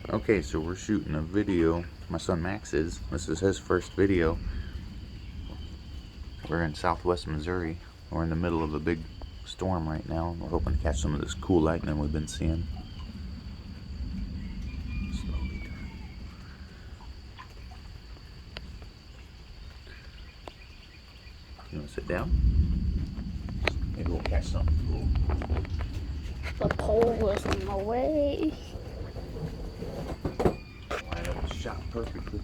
Okay, so we're shooting a video. My son Max is. This is his first video. We're in southwest Missouri. We're in the middle of a big storm right now. We're hoping to catch some of this cool lightning we've been seeing. Slowly turn. You want to sit down? Maybe we'll catch something cool. The pole is in the way. Line up the shot perfectly.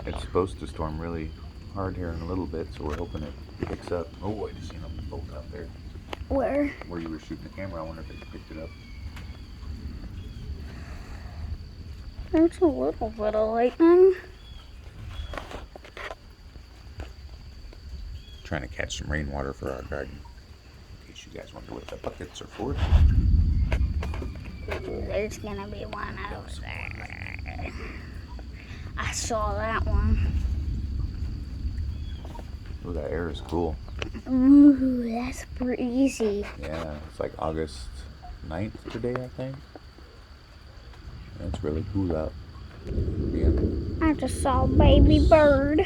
It's supposed to storm really hard here in a little bit, so we're hoping it picks up. Oh, I just seen a bolt out there. Where? Where you were shooting the camera. I wonder if it picked it up. There's a little bit of lightning. Trying to catch some rainwater for our garden. In case you guys wonder what the buckets are for. There's gonna be one over there. I saw that one. Oh, that air is cool. Ooh, that's breezy. Yeah, it's like August 9th today, I think. It's really cool out. Yeah. I just saw a baby bird.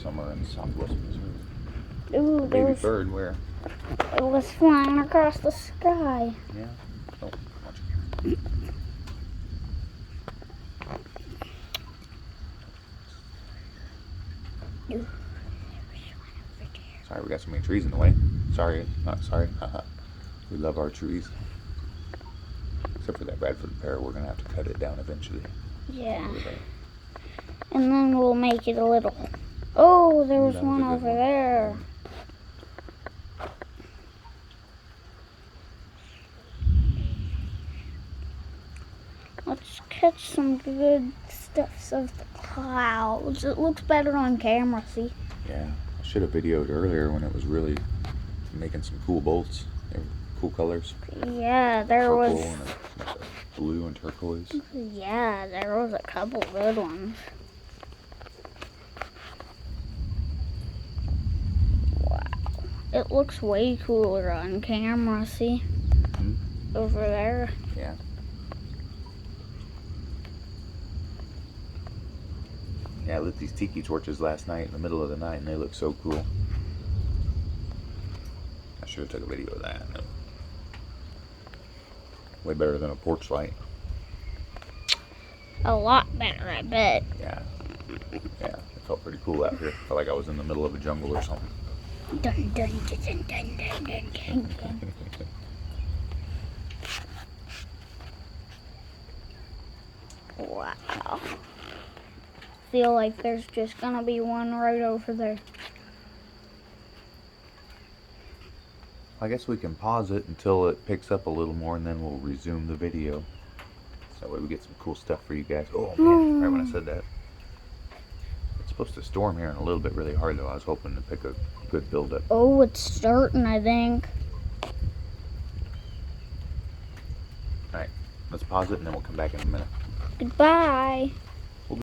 Somewhere in southwest Missouri. Ooh, Baby bird, where? It was flying across the sky. Yeah. Oh, watch it. Sorry, we got so many trees in the way. Sorry, not sorry. We love our trees. Except for that Bradford pear, we're gonna have to cut it down eventually. Yeah. And then we'll make it a little. Oh, there was one over there. Let's catch some good stuff of the clouds. It looks better on camera, see? Yeah, I should have videoed earlier when it was really making some cool bolts. They were cool colors. Yeah, there Purple was. and a blue and turquoise. Yeah, there was a couple good ones. Wow. It looks way cooler on camera, see? Mm-hmm. Over there. Yeah. Yeah, I lit these tiki torches last night in the middle of the night and they look so cool. I should have took a video of that. Way better than a porch light. A lot better, I bet. Yeah. Yeah, it felt pretty cool out here. Felt like I was in the middle of a jungle or something. Dun, dun, dun, dun, dun, dun, dun, dun. Wow. Feel like there's just gonna be one right over there. I guess we can pause it until it picks up a little more and then we'll resume the video. So that way we get some cool stuff for you guys. Oh man, right when I said that. It's supposed to storm here in a little bit really hard though. I was hoping to pick a good buildup. Oh, it's starting, I think. Alright, let's pause it and then we'll come back in a minute. Goodbye.